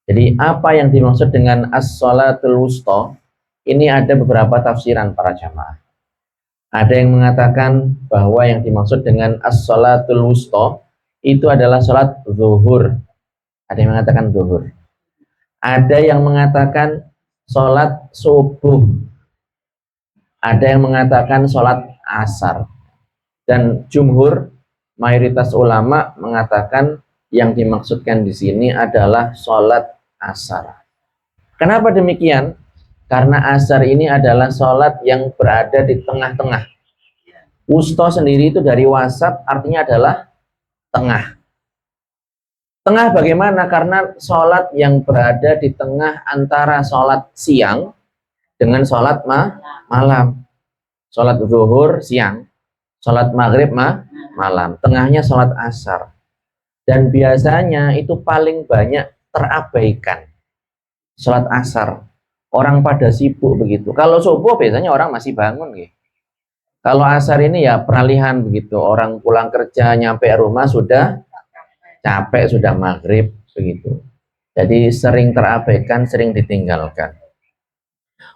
Jadi apa yang dimaksud dengan as-sholatul wusta? Ini ada beberapa tafsiran para jamaah. Ada yang mengatakan bahwa yang dimaksud dengan as-sholatul wusta itu adalah sholat zuhur. Ada yang mengatakan zuhur. Ada yang mengatakan sholat subuh. Ada yang mengatakan sholat asar. Dan jumhur, mayoritas ulama mengatakan yang dimaksudkan di sini adalah sholat asar. Kenapa demikian? Karena asar ini adalah sholat yang berada di tengah-tengah. Wusta sendiri itu dari wasat, artinya adalah tengah. Tengah bagaimana? Karena sholat yang berada di tengah antara sholat siang dengan sholat malam. Sholat zuhur siang, sholat maghrib malam. Tengahnya sholat asar. Dan biasanya itu paling banyak terabaikan. Sholat asar. Orang pada sibuk begitu. Kalau subuh biasanya orang masih bangun gitu. Kalau asar ini ya peralihan begitu. Orang pulang kerja nyampe rumah sudah capek, sudah maghrib begitu. Jadi sering terabaikan, sering ditinggalkan.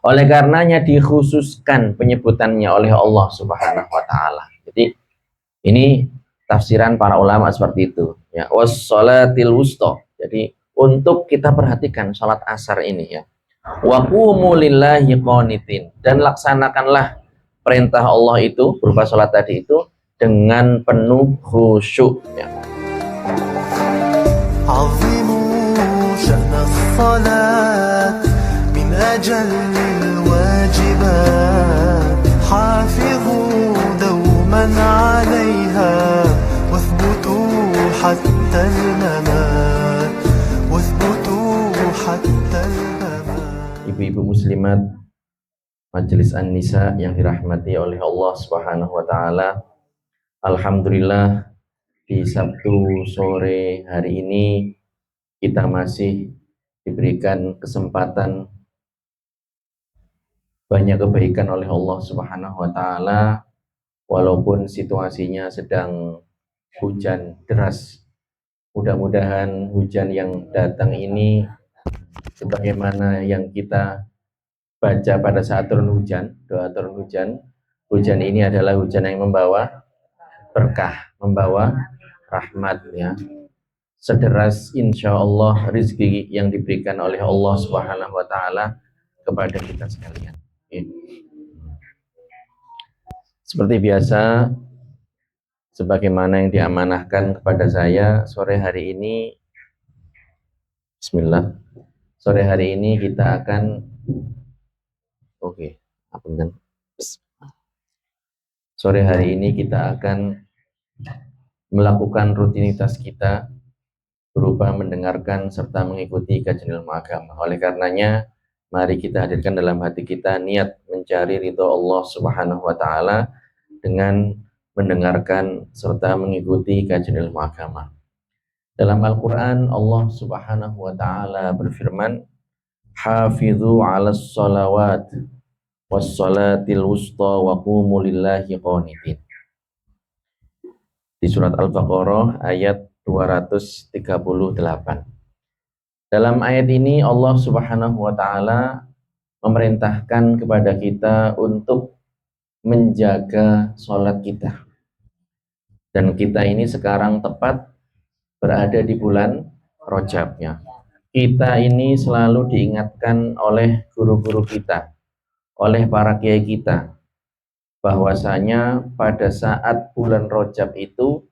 Oleh karenanya dikhususkan penyebutannya oleh Allah Subhanahu wa taala. Jadi ini tafsiran para ulama seperti itu. Ya, wassalatil wusta. Jadi untuk kita perhatikan salat asar ini ya. Wa qumu lillahi qanitin, dan laksanakanlah perintah Allah itu berupa salat tadi itu dengan penuh khusyuk ya. عظموا شأن الصلاة من أجل الواجبات حافظوا دوما عليها واثبتوا حتى الممات واثبتوا حتى الممات. Ibu-ibu muslimat Majelis An-Nisa yang dirahmati oleh Allah Subhanahu wa taala. Alhamdulillah di Sabtu sore hari ini kita masih diberikan kesempatan banyak kebaikan oleh Allah Subhanahu wa taala, walaupun situasinya sedang hujan deras. Mudah-mudahan hujan yang datang ini sebagaimana yang kita baca pada saat turun hujan, doa turun hujan. Hujan ini adalah hujan yang membawa berkah, membawa rahmat ya. Sederas insya Allah rezeki yang diberikan oleh Allah Subhanahu wa taala kepada kita sekalian. Seperti biasa, sebagaimana yang diamanahkan kepada saya sore hari ini, bismillah. Sore hari ini kita akan sore hari ini kita akan melakukan rutinitas kita berupa mendengarkan serta mengikuti kajian ilmu agama. Oleh karenanya, mari kita hadirkan dalam hati kita niat mencari ridho Allah Subhanahu wa taala dengan mendengarkan serta mengikuti kajian ilmu agama. Dalam Al-Qur'an Allah Subhanahu wa taala berfirman, "Hafidzu 'alas shalawat was salatil wusta wa qumu lillahi qanitin." Di surat Al-Baqarah ayat 238. Dalam ayat ini Allah Subhanahu wa taala memerintahkan kepada kita untuk menjaga sholat kita. Dan kita ini sekarang tepat berada di bulan Rajabnya. Kita ini selalu diingatkan oleh guru-guru kita, oleh para kiai kita, bahwasanya pada saat bulan Rajab itu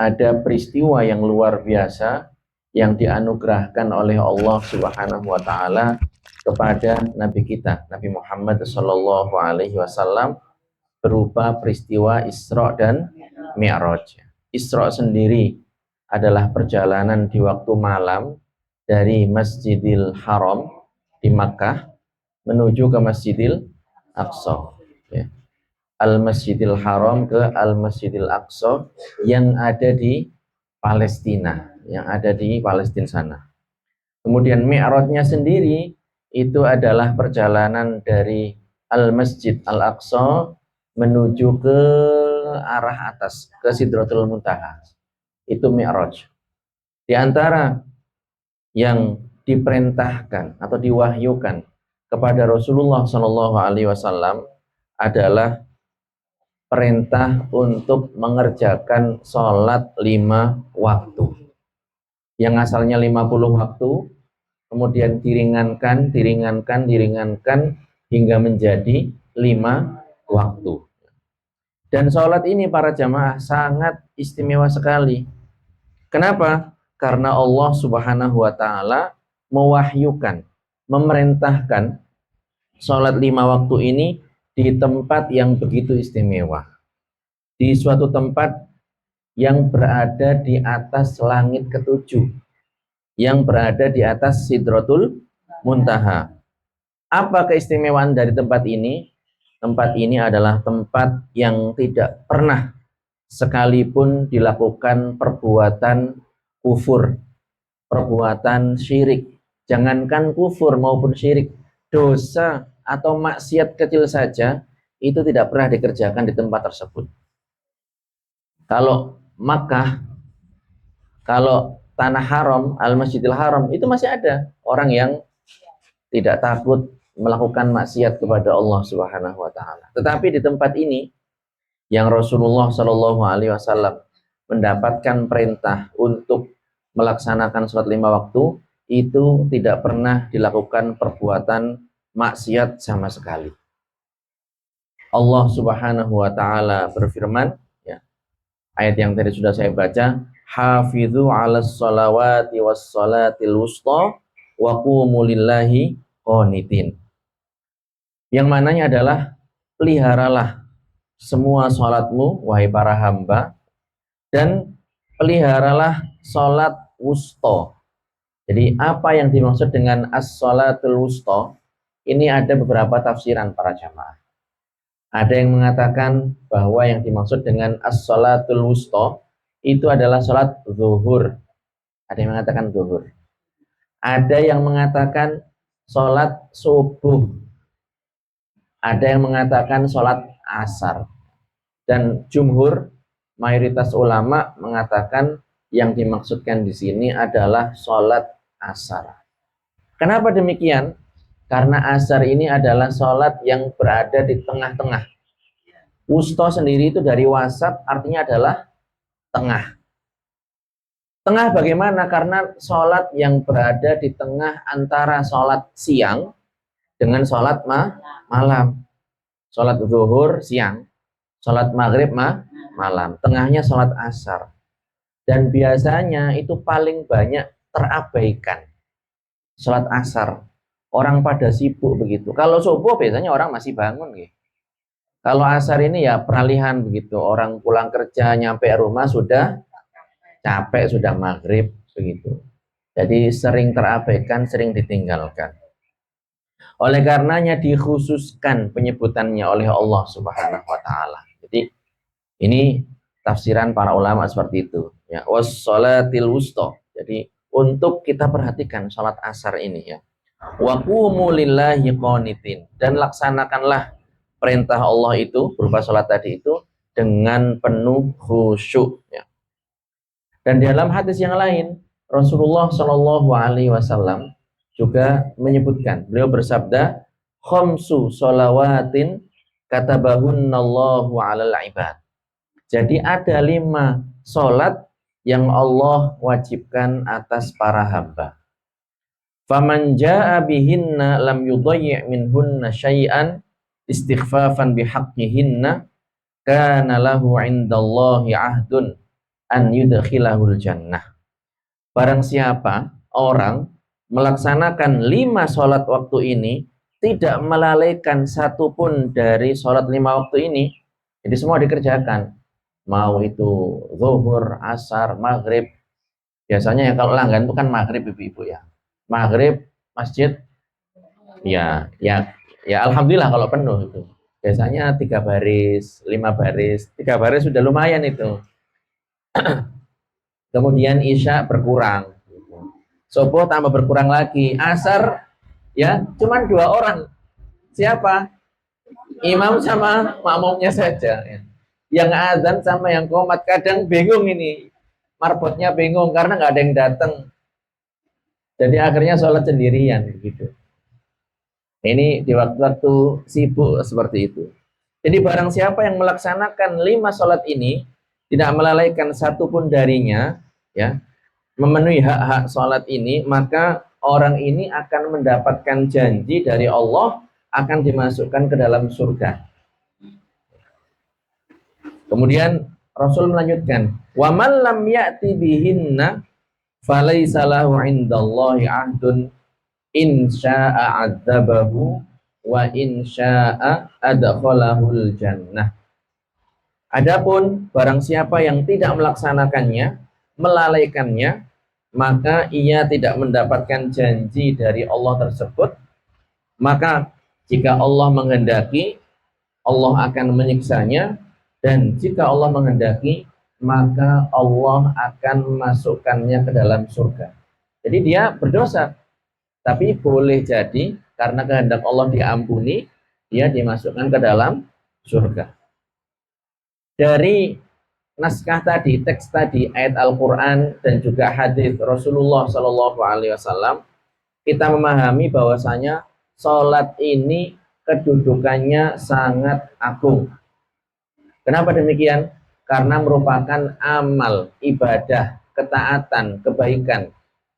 ada peristiwa yang luar biasa yang dianugerahkan oleh Allah Subhanahu wa taala kepada nabi kita, Nabi Muhammad sallallahu alaihi wasallam, berupa peristiwa Isra dan Mi'raj. Isra sendiri adalah perjalanan di waktu malam dari Masjidil Haram di Makkah menuju ke Masjidil Aqsa. Ya. Al-Masjidil Haram ke Al-Masjidil Aqsa yang ada di Palestina, sana. Kemudian Mi'rajnya sendiri itu adalah perjalanan dari Al-Masjid Al-Aqsa menuju ke arah atas, ke Sidratul Muntaha. Itu Mi'raj. Di antara yang diperintahkan atau diwahyukan kepada Rasulullah Shallallahu Alaihi Wasallam adalah perintah untuk mengerjakan sholat 5 waktu. Yang asalnya 50 waktu, kemudian diringankan hingga menjadi 5 waktu. Dan sholat ini para jamaah sangat istimewa sekali. Kenapa? Karena Allah Subhanahu wa Ta'ala mewahyukan, memerintahkan sholat 5 waktu ini di tempat yang begitu istimewa, di suatu tempat yang berada di atas langit ketujuh, yang berada di atas Sidratul Muntaha. Apa keistimewaan dari tempat ini? Tempat ini adalah tempat yang tidak pernah sekalipun dilakukan perbuatan kufur, perbuatan syirik. Jangankan kufur maupun syirik, dosa atau maksiat kecil saja itu tidak pernah dikerjakan di tempat tersebut. Kalau Makkah, kalau tanah haram, Al-Masjidil Haram, itu masih ada orang yang tidak takut melakukan maksiat kepada Allah Subhanahu wa Ta'ala. Tetapi di tempat ini yang Rasulullah Shallallahu Alaihi Wasallam mendapatkan perintah untuk melaksanakan sholat 5 waktu, itu tidak pernah dilakukan perbuatan maksiat sama sekali. Allah Subhanahu wa Ta'ala berfirman, ya, ayat yang tadi sudah saya baca, hafidhu 'alas sholawati was sholatil wusta wa qumu lillahi qanitin. Yang mananya adalah peliharalah semua sholatmu wahai para hamba, dan peliharalah sholat wusta. Jadi apa yang dimaksud dengan as-sholatul wusta? Ini ada beberapa tafsiran para jamaah. Ada yang mengatakan bahwa yang dimaksud dengan as-sholatul wusta itu adalah sholat zuhur. Ada yang mengatakan zuhur. Ada yang mengatakan sholat subuh. Ada yang mengatakan sholat asar. Dan jumhur, mayoritas ulama mengatakan yang dimaksudkan di sini adalah sholat asar. Kenapa demikian? Karena asar ini adalah sholat yang berada di tengah-tengah. Wusta sendiri itu dari wasat, artinya adalah tengah. Tengah bagaimana? Karena sholat yang berada di tengah antara sholat siang dengan sholat malam. Sholat zuhur siang, sholat maghrib malam. Tengahnya sholat asar. Dan biasanya itu paling banyak terabaikan. Sholat asar. Orang pada sibuk begitu. Kalau subuh biasanya orang masih bangun gitu. Kalau asar ini ya peralihan begitu. Orang pulang kerja nyampe rumah sudah capek, sudah maghrib begitu. Jadi sering terabaikan, sering ditinggalkan. Oleh karenanya dikhususkan penyebutannya oleh Allah Subhanahu wa Ta'ala. Jadi ini tafsiran para ulama seperti itu. Ya, wassalatil wusta. Jadi untuk kita perhatikan salat asar ini ya. Wa qumu lillahi qanitin, dan laksanakanlah perintah Allah itu berupa salat tadi itu dengan penuh khusyuk ya. Dan di dalam hadis yang lain Rasulullah Shallallahu Alaihi Wasallam juga menyebutkan, beliau bersabda, khamsu sholawatin katabahunallahu alal ibad. Jadi ada 5 sholat yang Allah wajibkan atas para hamba. Faman jaa bihinna lam yudayyi' minhunna syai'an istighfafan bihaqqihinna kana lahu 'indallahi 'ahdun an yudkhilahul jannah. Barang siapa orang melaksanakan 5 sholat waktu ini, tidak melalaikan satupun dari sholat 5 waktu ini, jadi semua dikerjakan, mau itu zuhur, asar, maghrib. Biasanya ya kalau langgan itu kan maghrib ibu-ibu ya, maghrib masjid ya alhamdulillah kalau penuh itu biasanya 3 baris, 5 baris, 3 baris sudah lumayan itu. Kemudian isya berkurang, subuh tambah berkurang lagi, asar ya cuman 2 orang, siapa? Imam sama makmumnya saja ya. Yang azan sama yang qomat. Kadang bingung ini, marbotnya bingung karena nggak ada yang datang. Jadi akhirnya sholat sendirian gitu. Ini di waktu-waktu sibuk seperti itu. Jadi barang siapa yang melaksanakan 5 sholat ini, tidak melalaikan satupun darinya, ya, memenuhi hak-hak sholat ini, maka orang ini akan mendapatkan janji dari Allah akan dimasukkan ke dalam surga. Kemudian Rasul melanjutkan, wa man lam ya'ti bihinna falaysa lahu 'indallahi 'ahdun in syaa'a 'adzabahu wa in syaa'a adkhalahul jannah. Adapun barang siapa yang tidak melaksanakannya, melalaikannya, maka ia tidak mendapatkan janji dari Allah tersebut. Maka jika Allah menghendaki, Allah akan menyiksanya, dan jika Allah menghendaki, maka Allah akan memasukkannya ke dalam surga. Jadi dia berdosa, tapi boleh jadi karena kehendak Allah diampuni, dia dimasukkan ke dalam surga. Dari naskah tadi, teks tadi, ayat Al-Quran dan juga hadis Rasulullah Shallallahu Alaihi Wasallam, kita memahami bahwasanya sholat ini kedudukannya sangat agung. Kenapa demikian? Karena merupakan amal, ibadah, ketaatan, kebaikan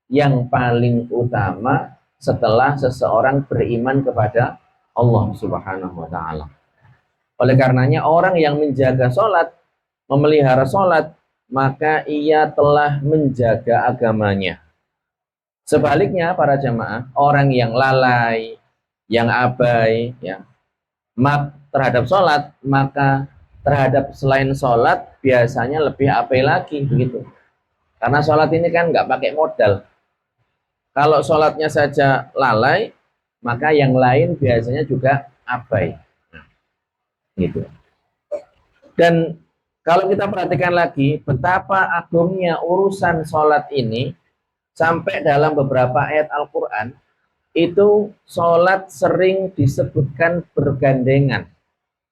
yang paling utama setelah seseorang beriman kepada Allah Subhanahu wa Ta'ala. Oleh karenanya, orang yang menjaga sholat, memelihara sholat, maka ia telah menjaga agamanya. Sebaliknya, para jamaah, orang yang lalai, yang abai, ya, terhadap sholat, maka terhadap selain sholat biasanya lebih abai lagi, begitu. Karena sholat ini kan nggak pakai modal. Kalau sholatnya saja lalai, maka yang lain biasanya juga abai. Gitu. Dan kalau kita perhatikan lagi betapa agungnya urusan sholat ini, sampai dalam beberapa ayat Al-Quran itu sholat sering disebutkan bergandengan,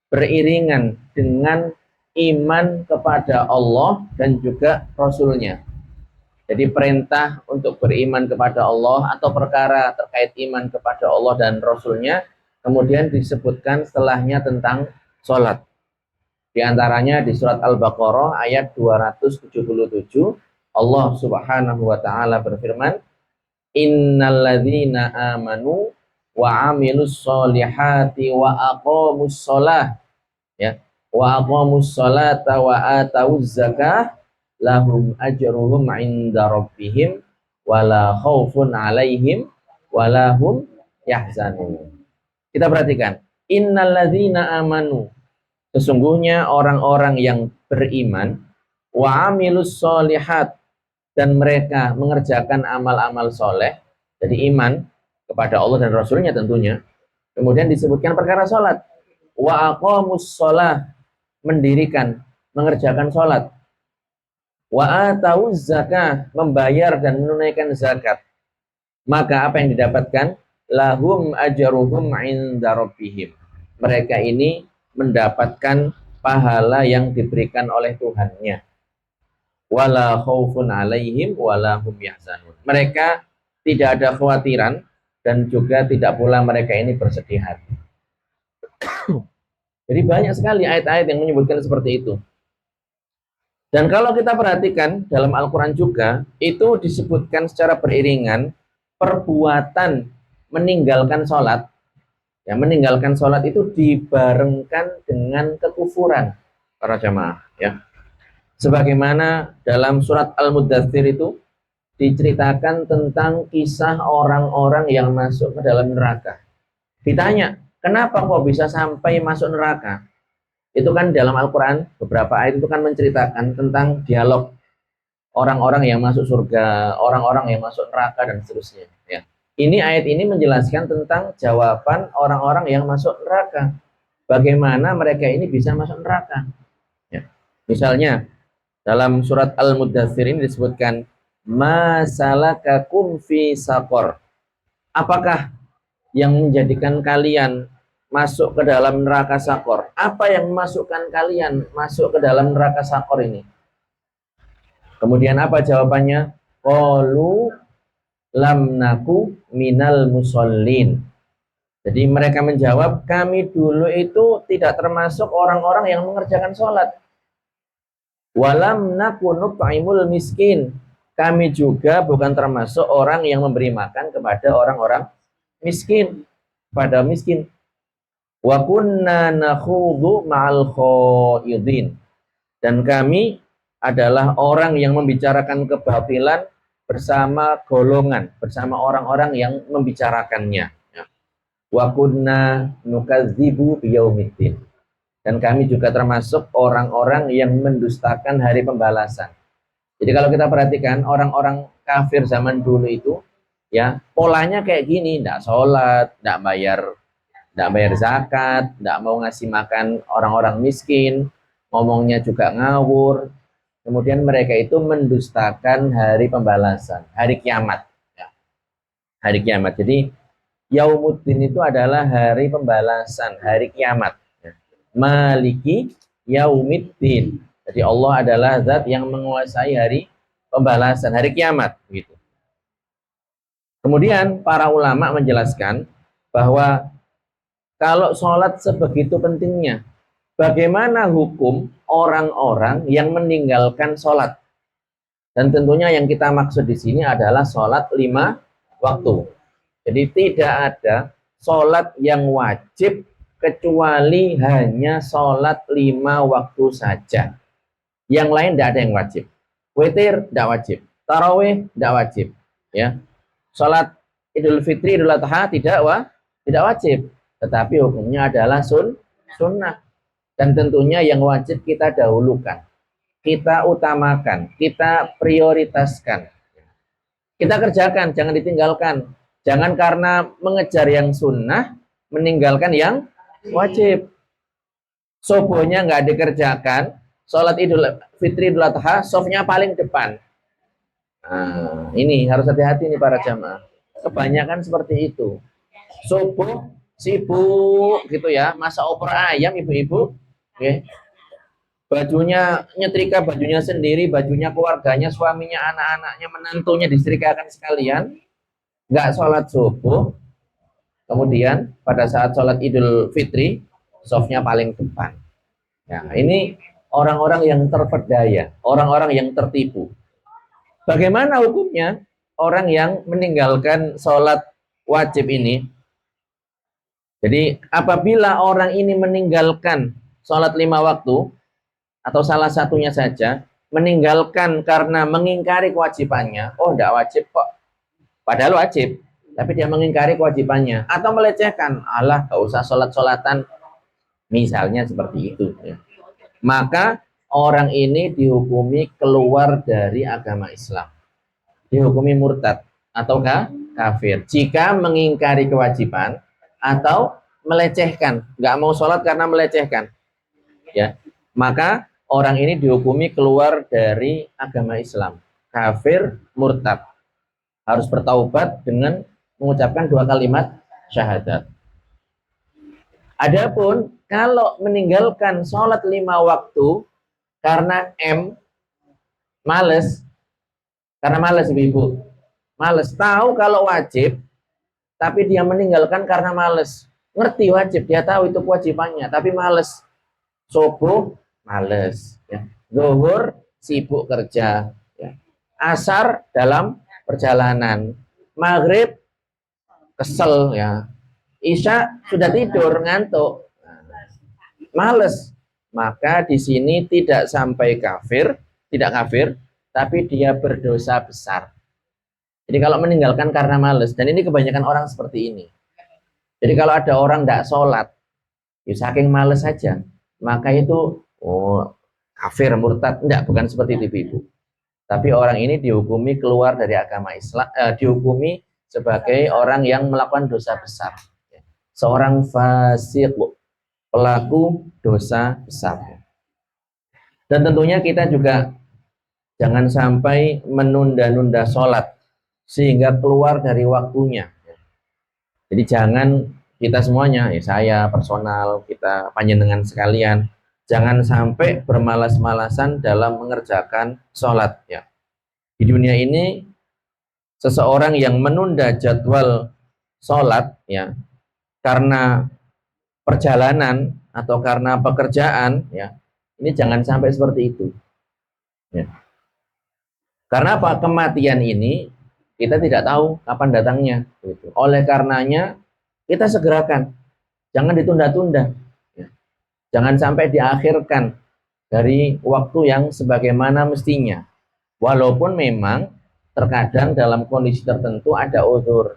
beriringan dengan iman kepada Allah dan juga Rasulnya. Jadi perintah untuk beriman kepada Allah atau perkara terkait iman kepada Allah dan Rasulnya, kemudian disebutkan setelahnya tentang sholat. Di antaranya di surat Al-Baqarah ayat 277, Allah Subhanahu wa Ta'ala berfirman, innalladzina amanu wa amilus solihati wa aqamus sholah, ya, wa aqamus sholata wa atawuz zakah lahum ajruhum inda rabbihim wala khaufun alaihim wala hum yahzanun. Kita perhatikan, innalladzina amanu, sesungguhnya orang-orang yang beriman, wa amilus solihat, dan mereka mengerjakan amal-amal soleh, jadi iman kepada Allah dan Rasulnya tentunya. Kemudian disebutkan perkara sholat, wa aqamus sholah, mendirikan, mengerjakan sholat, wa atawuz zakah, membayar dan menunaikan zakat. Maka apa yang didapatkan? Lahum ajruhum inda rabbihim, mereka ini mendapatkan pahala yang diberikan oleh Tuhannya. Wala khaufun alaihim wala hum yahzanun, mereka tidak ada khawatiran dan juga tidak pula mereka ini bersedih hati. Jadi banyak sekali ayat-ayat yang menyebutkan seperti itu. Dan kalau kita perhatikan dalam Al-Quran juga, itu disebutkan secara beriringan perbuatan meninggalkan sholat. Ya, meninggalkan sholat itu dibarengkan dengan kekufuran, para jamaah. Ya. Sebagaimana dalam surat Al-Muddathir itu diceritakan tentang kisah orang-orang yang masuk ke dalam neraka. Ditanya, kenapa kok bisa sampai masuk neraka? Itu kan dalam Al-Quran, beberapa ayat itu kan menceritakan tentang dialog orang-orang yang masuk surga, orang-orang yang masuk neraka, dan seterusnya. Ya. Ini ayat ini menjelaskan tentang jawaban orang-orang yang masuk neraka. Bagaimana mereka ini bisa masuk neraka. Ya. Misalnya, dalam surat Al-Muddathir ini disebutkan, ma salakakum fi saqor. Apakah yang menjadikan kalian masuk ke dalam neraka Sakor? Apa yang memasukkan kalian masuk ke dalam neraka Sakor ini? Kemudian apa jawabannya? Qalu lam naku minal musallin. Jadi mereka menjawab, kami dulu itu tidak termasuk orang-orang yang mengerjakan sholat. Walam naku nut'imul miskin. Kami juga bukan termasuk orang yang memberi makan kepada orang-orang miskin, pada miskin. Wa kunna nakhudu ma'al khaidin. Dan kami adalah orang yang membicarakan kebatilan bersama golongan, bersama orang-orang yang membicarakannya. Wa kunna nukadzibu biyaumiddin. Dan kami juga termasuk orang-orang yang mendustakan hari pembalasan. Jadi kalau kita perhatikan orang-orang kafir zaman dulu itu, ya polanya kayak gini, tidak sholat, tidak bayar zakat, tidak mau ngasih makan orang-orang miskin, ngomongnya juga ngawur. Kemudian mereka itu mendustakan hari pembalasan, hari kiamat. Ya, hari kiamat. Jadi Yaumuddin itu adalah hari pembalasan, hari kiamat. Ya. Maliki Yaumiddin. Jadi Allah adalah zat yang menguasai hari pembalasan, hari kiamat. Gitu. Kemudian para ulama menjelaskan bahwa kalau sholat sebegitu pentingnya, bagaimana hukum orang-orang yang meninggalkan sholat? Dan tentunya yang kita maksud di sini adalah sholat 5 waktu. Jadi tidak ada sholat yang wajib kecuali hanya sholat 5 waktu saja. Yang lain tidak ada yang wajib. Witir tidak wajib, tarawih tidak wajib. Ya, sholat Idul Fitri, Idul Adha tidak wajib. Tetapi hukumnya adalah sunnah. Dan tentunya yang wajib kita dahulukan, kita utamakan, kita prioritaskan. Kita kerjakan, jangan ditinggalkan. Jangan karena mengejar yang sunnah, meninggalkan yang wajib. Subuhnya nggak dikerjakan, sholat Idul Fitri, Idul Adha, softnya paling depan. Nah, ini harus hati-hati nih para jamaah. Kebanyakan seperti itu. Subuh sibuk gitu ya, masak opor ayam ibu-ibu. Oke. Bajunya nyetrika, bajunya sendiri, bajunya keluarganya, suaminya, anak-anaknya, menantunya disetrikakan sekalian. Nggak sholat subuh. Kemudian pada saat sholat Idul Fitri, softnya paling depan. Ya, ini orang-orang yang terperdaya, orang-orang yang tertipu. Bagaimana hukumnya orang yang meninggalkan sholat wajib ini? Jadi apabila orang ini meninggalkan sholat 5 waktu, atau salah satunya saja, meninggalkan karena mengingkari kewajibannya, oh tidak wajib kok, padahal wajib, tapi dia mengingkari kewajibannya, atau melecehkan, Allah gak usah sholat-sholatan, misalnya seperti itu. Ya. Maka orang ini dihukumi keluar dari agama Islam, dihukumi murtad atau kafir jika mengingkari kewajiban atau melecehkan, nggak mau sholat karena melecehkan, ya, maka orang ini dihukumi keluar dari agama Islam, kafir, murtad, harus bertaubat dengan mengucapkan 2 kalimat syahadat. Adapun kalau meninggalkan sholat 5 waktu karena males, ibu-ibu, males, tahu kalau wajib, tapi dia meninggalkan karena males, ngerti wajib, dia tahu itu kewajibannya, tapi males. Subuh males, ya. Zuhur sibuk kerja, ya. Asar dalam perjalanan, maghrib kesel, ya. Isya sudah tidur ngantuk, males. Maka di sini tidak sampai kafir, tidak kafir, tapi dia berdosa besar. Jadi kalau meninggalkan karena males, dan ini kebanyakan orang seperti ini. Jadi kalau ada orang tidak sholat, ya saking males saja, maka itu kafir, murtad. Enggak, bukan seperti itu ibu. Tapi orang ini dihukumi keluar dari agama Islam, dihukumi sebagai orang yang melakukan dosa besar, seorang fasik, pelaku dosa besar. Dan tentunya kita juga jangan sampai menunda-nunda sholat sehingga keluar dari waktunya. Jadi jangan kita semuanya, ya saya personal, kita panjenengan sekalian, jangan sampai bermalas-malasan dalam mengerjakan sholat. Ya. Di dunia ini seseorang yang menunda jadwal sholat ya karena perjalanan atau karena pekerjaan ya, ini jangan sampai seperti itu ya. Karena apa? Kematian ini kita tidak tahu kapan datangnya gitu. Oleh karenanya kita segerakan, jangan ditunda-tunda ya. Jangan sampai diakhirkan dari waktu yang sebagaimana mestinya. Walaupun memang terkadang dalam kondisi tertentu ada uzur.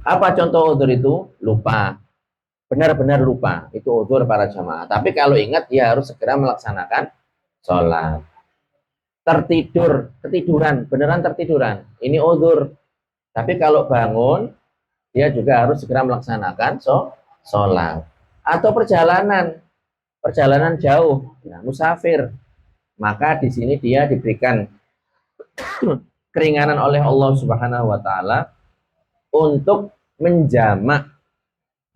Apa contoh uzur itu? Lupa. Benar-benar lupa. Itu uzur para jamaah. Tapi kalau ingat, dia harus segera melaksanakan sholat. Ketiduran. Beneran tertiduran. Ini uzur. Tapi kalau bangun, dia juga harus segera melaksanakan sholat. Atau perjalanan jauh, ya, musafir. Maka di sini dia diberikan keringanan oleh Allah Subhanahu wa taala untuk menjamak,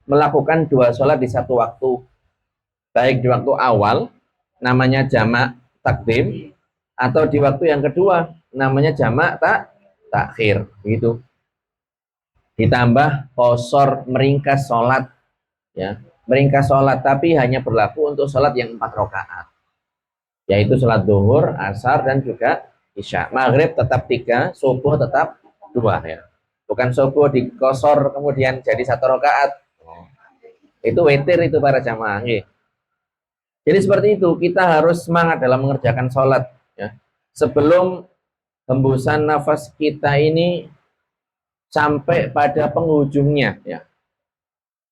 melakukan dua sholat di satu waktu, baik di waktu awal namanya jamak takdim, atau di waktu yang kedua namanya jamak takhir gitu. Ditambah qosor, meringkas sholat ya, meringkas sholat, tapi hanya berlaku untuk sholat yang 4 rakaat, yaitu sholat zuhur, asar, dan juga isya. Maghrib tetap 3, subuh tetap 2 ya. Bukan subuh dikosor kemudian jadi 1 rakaat. Itu witir itu para jamaah. Jadi seperti itu, kita harus semangat dalam mengerjakan sholat ya. Sebelum hembusan nafas kita ini sampai pada penghujungnya ya.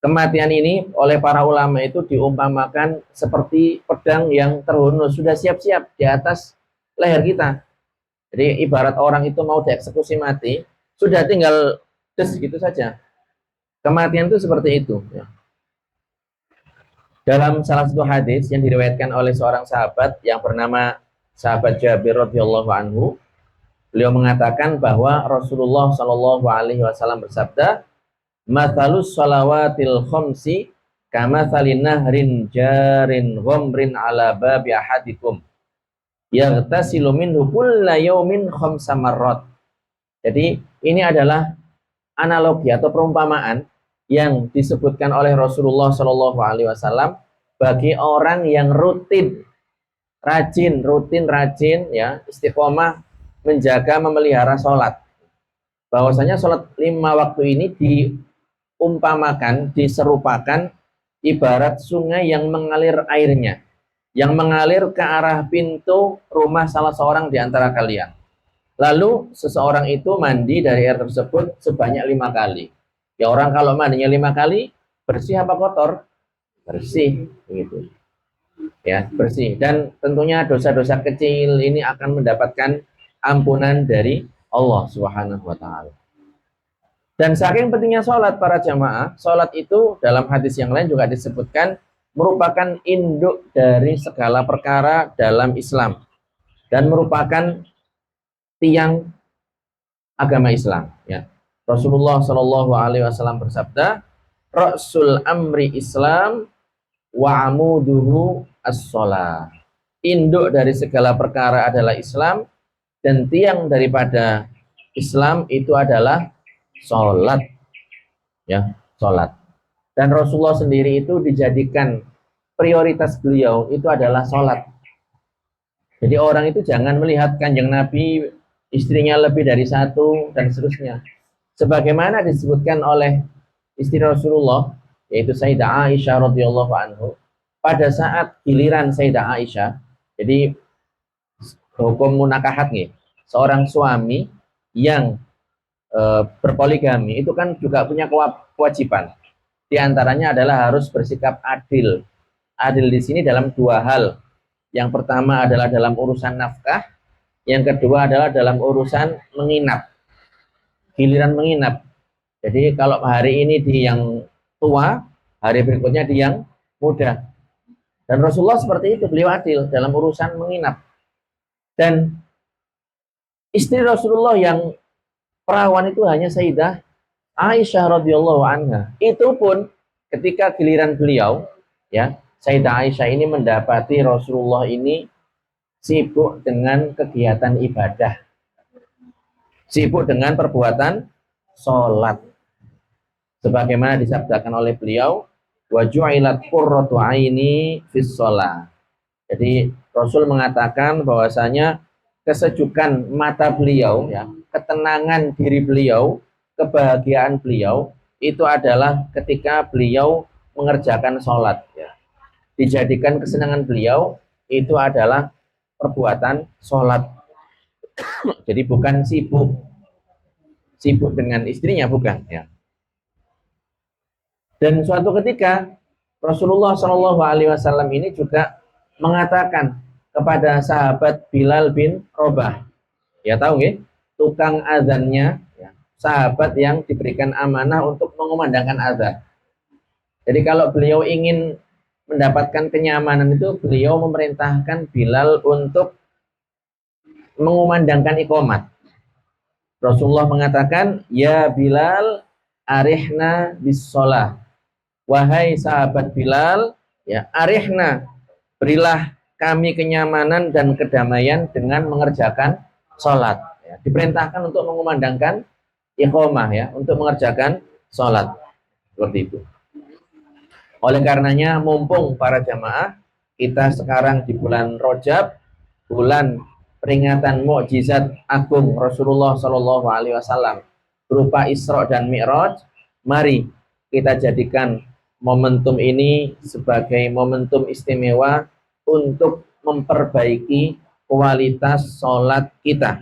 Kematian ini oleh para ulama itu diumpamakan seperti pedang yang terhunus, sudah siap-siap di atas leher kita. Jadi ibarat orang itu mau dieksekusi mati, sudah tinggal des gitu saja. Kematian itu seperti itu ya. Dalam salah satu hadis yang diriwayatkan oleh seorang sahabat yang bernama sahabat Jabir radhiyallahu anhu, beliau mengatakan bahwa Rasulullah Shallallahu alaihi wasallam bersabda, "Mathalus shalawatil khamsi kamathalin nahrin jarin ghamrin ala babi ahadikum yaghtasilu minhu kulla yaumin khamsa marrat." Jadi ini adalah analogi atau perumpamaan yang disebutkan oleh Rasulullah Shallallahu alaihi wasallam bagi orang yang rutin ya, istiqomah menjaga memelihara sholat. Bahwasanya sholat 5 waktu ini diumpamakan, diserupakan ibarat sungai yang mengalir airnya, yang mengalir ke arah pintu rumah salah seorang di antara kalian. Lalu seseorang itu mandi dari air tersebut sebanyak 5 kali. Ya, orang kalau mandinya 5 kali, bersih apa kotor? Bersih, begitu. Ya, bersih. Dan tentunya dosa-dosa kecil ini akan mendapatkan ampunan dari Allah Subhanahu wa taala. Dan saking pentingnya sholat para jamaah, sholat itu dalam hadis yang lain juga disebutkan merupakan induk dari segala perkara dalam Islam dan merupakan tiang agama Islam ya. Rasulullah Shallallahu alaihi wasallam bersabda, "Rasul amri Islam wa amuduhu as-shalah." Induk dari segala perkara adalah Islam, dan tiang daripada Islam itu adalah sholat ya, sholat. Dan Rasulullah sendiri itu dijadikan prioritas beliau itu adalah sholat. Jadi orang itu jangan melihat Kanjeng Nabi istrinya lebih dari 1 dan seterusnya. Sebagaimana disebutkan oleh istri Rasulullah, yaitu Sayyidah Aisyah radhiyallahu anhu, pada saat giliran Sayyidah Aisyah, jadi hukum munakahat nih, seorang suami yang berpoligami itu kan juga punya kewajiban. Di antaranya adalah harus bersikap adil. Adil di sini dalam 2 hal. Yang pertama adalah dalam urusan nafkah, yang kedua adalah dalam urusan menginap. Giliran menginap. Jadi kalau hari ini di yang tua, hari berikutnya di yang muda. Dan Rasulullah seperti itu, beliau adil dalam urusan menginap. Dan istri Rasulullah yang perawan itu hanya Sayyidah Aisyah radhiyallahu anha. Itu pun ketika giliran beliau, ya, Sayyidah Aisyah ini mendapati Rasulullah ini sibuk dengan kegiatan ibadah. sibuk dengan perbuatan sholat. Sebagaimana disabdakan oleh beliau, wa ju'ilat qurratu aini fis shalah. Jadi Rasul mengatakan bahwasanya kesejukan mata beliau, ya, ketenangan diri beliau, kebahagiaan beliau itu adalah ketika beliau mengerjakan sholat. Ya. Dijadikan kesenangan beliau itu adalah perbuatan sholat. Jadi bukan sibuk dengan istrinya, bukan. Ya. Dan suatu ketika Rasulullah Shallallahu Alaihi Wasallam ini juga mengatakan kepada sahabat Bilal bin Robah, ya tahu ya, tukang azannya, ya, sahabat yang diberikan amanah untuk mengumandangkan azan. Jadi kalau beliau ingin mendapatkan kenyamanan itu, beliau memerintahkan Bilal untuk mengumandangkan iqamat. Rasulullah mengatakan, ya Bilal, arihna bis sholah. Wahai sahabat Bilal, ya arihna, berilah kami kenyamanan dan kedamaian dengan mengerjakan sholat. Ya, diperintahkan untuk mengumandangkan iqamah, ya, untuk mengerjakan sholat. Seperti itu. Oleh karenanya, mumpung para jamaah, kita sekarang di bulan Rajab, bulan peringatan mukjizat agung Rasulullah Shallallahu Alaihi Wasallam berupa Isra dan Mi'raj, mari kita jadikan momentum ini sebagai momentum istimewa untuk memperbaiki kualitas sholat kita.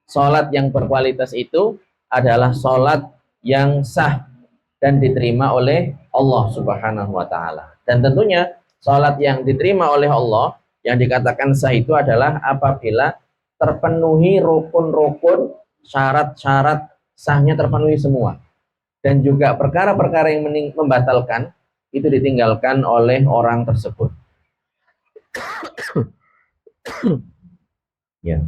Sholat yang berkualitas itu adalah sholat yang sah dan diterima oleh Allah Subhanahu wa Ta'ala. Dan tentunya sholat yang diterima oleh Allah yang dikatakan sah itu adalah apabila terpenuhi rukun-rukun, syarat-syarat sahnya terpenuhi semua. Dan juga perkara-perkara yang membatalkan itu ditinggalkan oleh orang tersebut. Ya.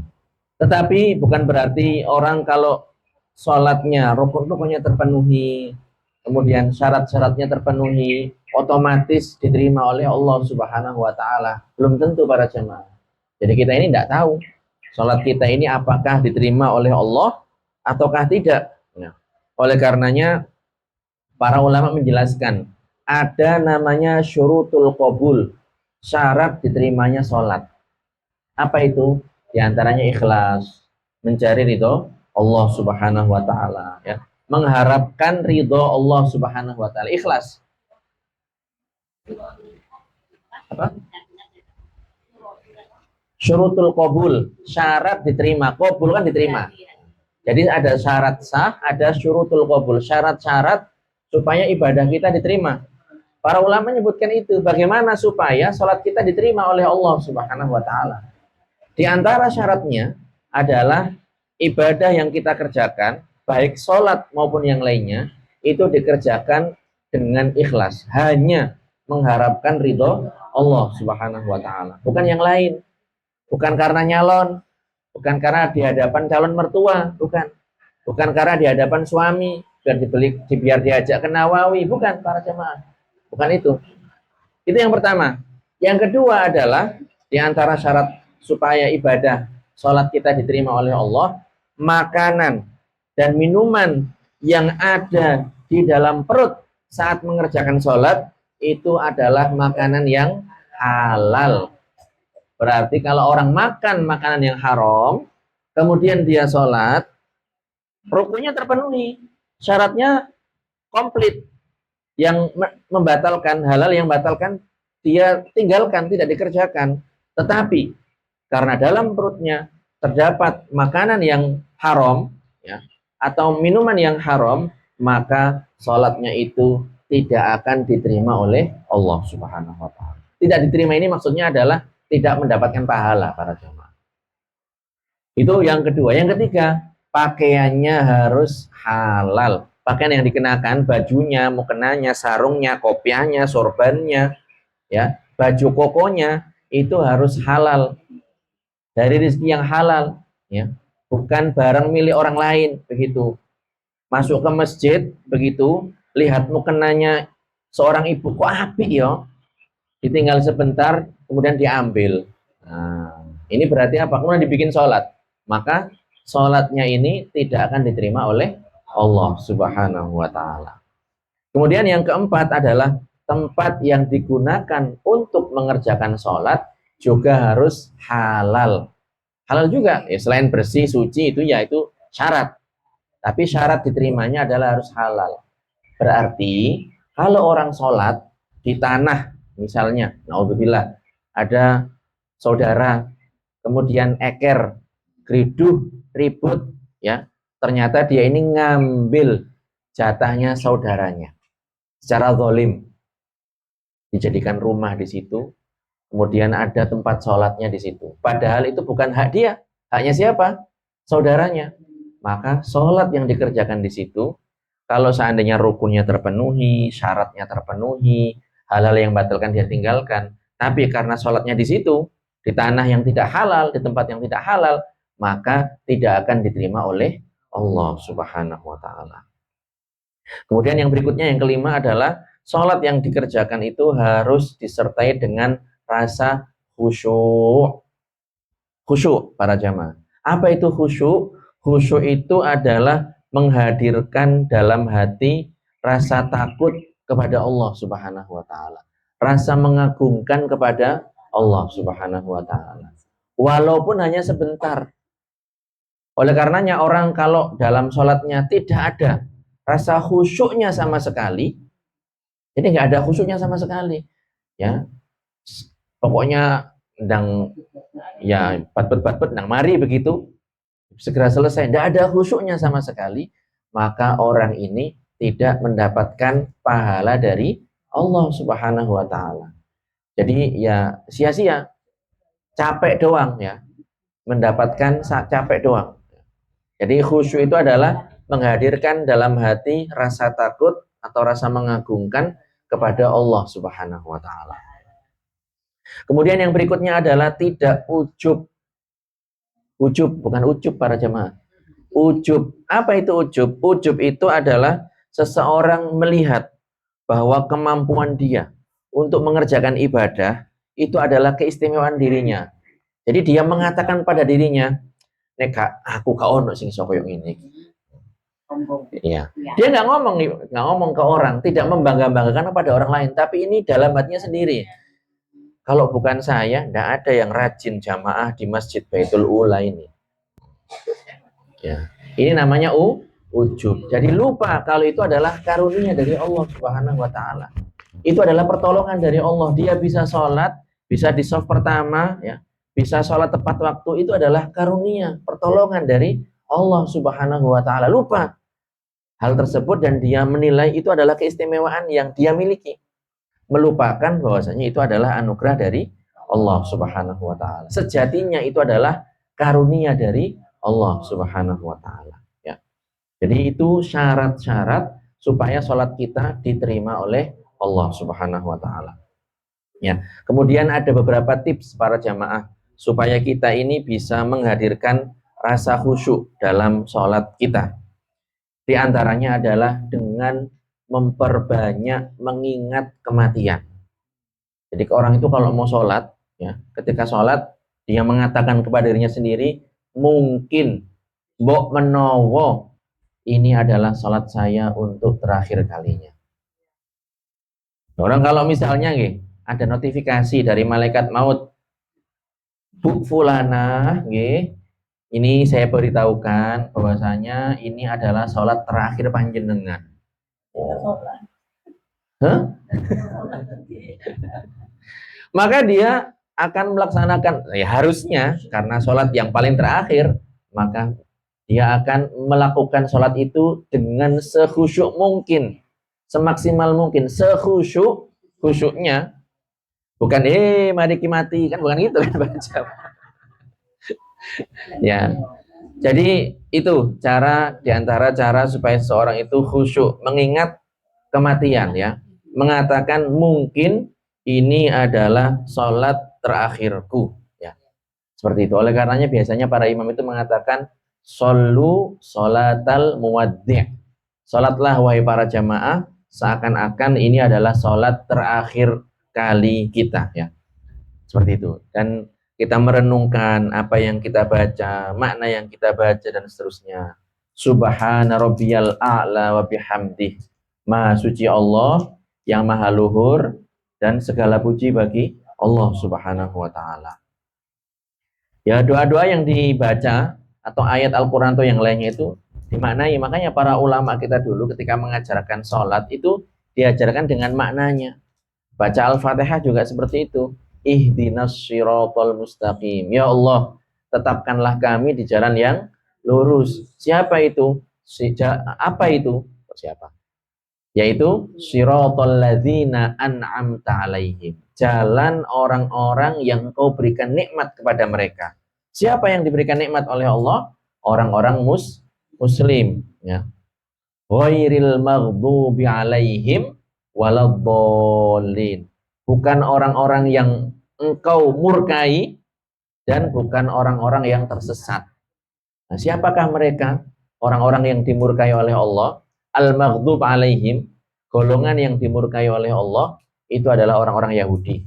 Tetapi bukan berarti orang kalau sholatnya rukun-rukunnya terpenuhi, kemudian syarat-syaratnya terpenuhi, otomatis diterima oleh Allah Subhanahu wa Ta'ala. Belum tentu para jemaah. Jadi kita ini tidak tahu sholat kita ini apakah diterima oleh Allah ataukah tidak. Nah, oleh karenanya para ulama menjelaskan ada namanya syurutul qabul, syarat diterimanya sholat. Apa itu? Di antaranya ikhlas, mencari ridho Allah Subhanahu wa Ta'ala, ya, mengharapkan ridho Allah Subhanahu wa Ta'ala, ikhlas. Apa? Syurutul qabul, syarat diterima. Qabul kan diterima. Jadi ada syarat sah, ada syurutul qabul, syarat-syarat supaya ibadah kita diterima. Para ulama menyebutkan itu, bagaimana supaya sholat kita diterima oleh Allah Subhanahu wa Ta'ala. Di antara syaratnya adalah ibadah yang kita kerjakan, baik sholat maupun yang lainnya, itu dikerjakan dengan ikhlas, hanya mengharapkan ridho Allah Subhanahu wa Ta'ala, bukan yang lain, bukan karena nyalon, bukan karena di hadapan calon mertua, bukan karena di hadapan suami biar diajak ke Nawawi, bukan para jemaah, bukan itu. Itu yang pertama. Yang kedua adalah di antara syarat supaya ibadah sholat kita diterima oleh Allah, makanan dan minuman yang ada di dalam perut saat mengerjakan sholat itu adalah makanan yang halal. Berarti kalau orang makan makanan yang haram, kemudian dia sholat, rukunnya terpenuhi, syaratnya komplit. Yang membatalkan, halal yang membatalkan, dia tinggalkan, tidak dikerjakan. Tetapi karena dalam perutnya terdapat makanan yang haram, ya, atau minuman yang haram, maka sholatnya itu tidak akan diterima oleh Allah Subhanahu wa Ta'ala. Tidak diterima ini maksudnya adalah tidak mendapatkan pahala para jemaah. Itu yang kedua. Yang ketiga, pakaiannya harus halal. Pakaian yang dikenakan, bajunya, mukenanya, sarungnya, kopiahnya, sorbannya, ya, baju kokonya itu harus halal. Dari rezeki yang halal, ya, bukan barang milik orang lain, begitu. Masuk ke masjid, begitu, lihat mukenanya seorang ibu, kok apik ya, ditinggal sebentar, kemudian diambil. Nah, ini berarti apa? Kemudian dibikin sholat, maka sholatnya ini tidak akan diterima oleh Allah Subhanahu wa Ta'ala. Kemudian yang keempat adalah tempat yang digunakan untuk mengerjakan sholat juga harus halal. Halal juga, ya, selain bersih, suci itu ya itu syarat. Tapi syarat diterimanya adalah harus halal. Berarti kalau orang sholat di tanah, misalnya, naudzubillah, ada saudara, kemudian eker, geriduh, ribut, ya, ternyata dia ini ngambil jatahnya saudaranya secara zalim, dijadikan rumah di situ, kemudian ada tempat sholatnya di situ. Padahal itu bukan hak dia, haknya siapa? Saudaranya. Maka sholat yang dikerjakan di situ, kalau seandainya rukunnya terpenuhi, syaratnya terpenuhi, hal-hal yang batalkan dia tinggalkan, tapi karena sholatnya di situ, di tanah yang tidak halal, di tempat yang tidak halal, maka tidak akan diterima oleh Allah Subhanahu wa Ta'ala. Kemudian yang berikutnya, yang kelima adalah sholat yang dikerjakan itu harus disertai dengan rasa khusyuk. Khusyuk para jamaah. Apa itu khusyuk? Khusyuk itu adalah menghadirkan dalam hati rasa takut kepada Allah Subhanahu wa Ta'ala, rasa mengagungkan kepada Allah Subhanahu wa Ta'ala, walaupun hanya sebentar. Oleh karenanya orang kalau dalam sholatnya tidak ada rasa khusyuknya sama sekali, jadi nggak ada khusyuknya sama sekali, ya pokoknya ndang ya bat-bat ndang mari begitu, segera selesai, tidak ada khusyuknya sama sekali, maka orang ini tidak mendapatkan pahala dari Allah Subhanahu wa Ta'ala. Jadi ya sia-sia, capek doang ya, mendapatkan capek doang. Jadi khusyuk itu adalah menghadirkan dalam hati rasa takut atau rasa mengagungkan kepada Allah Subhanahu wa Ta'ala. Kemudian yang berikutnya adalah tidak ujub. Ujub, bukan ujub para jemaah. Ujub. Apa itu ujub? Ujub itu adalah seseorang melihat bahwa kemampuan dia untuk mengerjakan ibadah itu adalah keistimewaan dirinya. Jadi dia mengatakan pada dirinya, "Nek aku gak ono sing iso koyo ngene." Iya. Dia nggak ngomong ke orang, tidak membangga-banggakan kepada orang lain, tapi ini dalam hatinya sendiri. Kalau bukan saya, tidak ada yang rajin jamaah di Masjid Baitul Ula ini. Ya, ini namanya ujub. Jadi lupa kalau itu adalah karunia dari Allah Subhanahu wa Ta'ala. Itu adalah pertolongan dari Allah. Dia bisa sholat, bisa di saf pertama, ya, bisa sholat tepat waktu. Itu adalah karunia, pertolongan dari Allah Subhanahu wa Ta'ala. Lupa hal tersebut dan dia menilai itu adalah keistimewaan yang dia miliki, melupakan bahwasanya itu adalah anugerah dari Allah Subhanahu wa Ta'ala. Sejatinya itu adalah karunia dari Allah Subhanahu wa Ta'ala, ya. Jadi itu syarat-syarat supaya sholat kita diterima oleh Allah Subhanahu wa Ta'ala, ya. Kemudian ada beberapa tips para jamaah supaya kita ini bisa menghadirkan rasa khusyuk dalam sholat kita. Di antaranya adalah dengan memperbanyak mengingat kematian. Jadi orang itu kalau mau sholat, ya, ketika sholat dia mengatakan kepada dirinya sendiri, mungkin mbok menowo ini adalah sholat saya untuk terakhir kalinya. Orang kalau misalnya ada notifikasi dari malaikat maut, Bu Fulana, ini saya beritahukan bahwasanya ini adalah sholat terakhir panjenengan. Maka dia akan melaksanakan, ya harusnya karena sholat yang paling terakhir, maka dia akan melakukan sholat itu dengan sekhusyuk mungkin, semaksimal mungkin, khusyuknya bukan mari mati, kan bukan gitu kan baca. Ya, jadi itu diantara cara supaya seorang itu khusyuk mengingat kematian, ya, mengatakan mungkin ini adalah sholat terakhirku, ya, seperti itu. Oleh karenanya biasanya para imam itu mengatakan shollu sholatal muwaddi', sholatlah wahai para jamaah seakan-akan ini adalah sholat terakhir kali kita, ya, seperti itu. Dan kita merenungkan apa yang kita baca, makna yang kita baca dan seterusnya. Subhana rabbiyal a'la wa bihamdih. Maha suci Allah yang maha luhur dan segala puji bagi Allah Subhanahu wa taala. Ya, doa-doa yang dibaca atau ayat Al-Qur'an atau yang lainnya itu dimaknai. Makanya para ulama kita dulu ketika mengajarkan sholat itu diajarkan dengan maknanya. Baca Al-Fatihah juga seperti itu. Ihdinas shiratal mustaqim. Ya Allah, tetapkanlah kami di jalan yang lurus. Siapa itu? Apa itu? Siapa? Yaitu shiratal ladzina an'amta alaihim. Jalan orang-orang yang Engkau berikan nikmat kepada mereka. Siapa yang diberikan nikmat oleh Allah? Orang-orang muslim, ya. Ghairil maghdubi alaihim waladhdallin. Bukan orang-orang yang Engkau murkai dan bukan orang-orang yang tersesat. Nah, siapakah mereka? Orang-orang yang dimurkai oleh Allah, al-maghdub alaihim, golongan yang dimurkai oleh Allah itu adalah orang-orang Yahudi.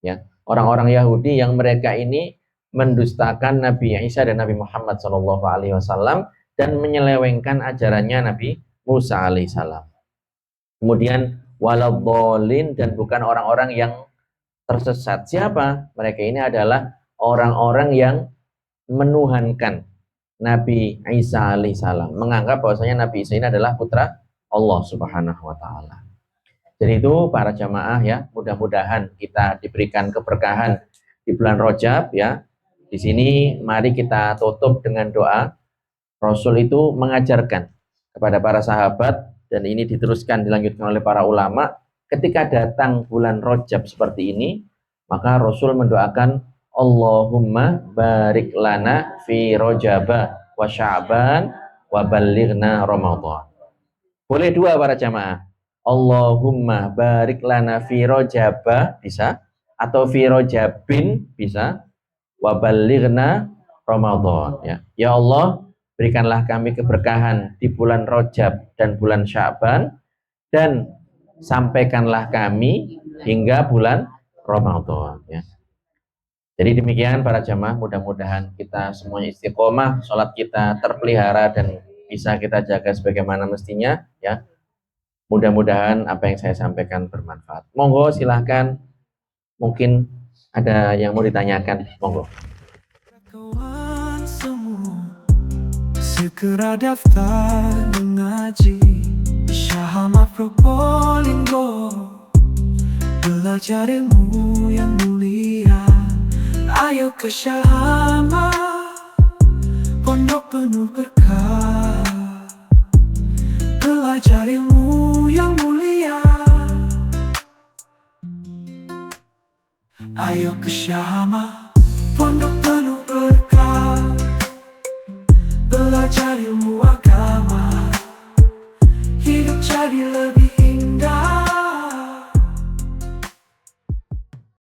Ya, orang-orang Yahudi yang mereka ini mendustakan Nabi Isa dan Nabi Muhammad SAW dan menyelewengkan ajarannya Nabi Musa alaihissalam. Kemudian waladhdallin, dan bukan orang-orang yang tersesat. Siapa? Mereka ini adalah orang-orang yang menuhankan Nabi Isa alaihissalam, menganggap bahwasanya Nabi Isa ini adalah putra Allah Subhanahu wa taala. Jadi itu para jamaah ya, mudah-mudahan kita diberikan keberkahan di bulan Rajab ya. Di sini mari kita tutup dengan doa. Rasul itu mengajarkan kepada para sahabat, dan ini diteruskan dilanjutkan oleh para ulama, ketika datang bulan Rajab seperti ini, maka Rasul mendoakan Allahumma barik lana fi Rajaba wa Sya'ban wa ballighna Ramadan. Boleh dua para jamaah. Allahumma barik lana fi Rajaba bisa, atau fi Rajabin bisa, wa ballighna Ramadan ya. Ya Allah, berikanlah kami keberkahan di bulan Rajab dan bulan Sya'ban, dan sampaikanlah kami hingga bulan Ramadan ya. Jadi demikian para jamaah, mudah-mudahan kita semuanya istiqomah, sholat kita terpelihara dan bisa kita jaga sebagaimana mestinya ya. Mudah-mudahan apa yang saya sampaikan bermanfaat. Monggo silahkan, mungkin ada yang mau ditanyakan, monggo. Kawan semua, segera daftar mengaji Syahama Probolinggo, belajar ilmu yang mulia. Ayo ke Syahama, pondok penuh berkah, belajar ilmu yang mulia. Ayo ke Syahama, pondok penuh berkah, belajar ilmu agama, hidup jadi lebih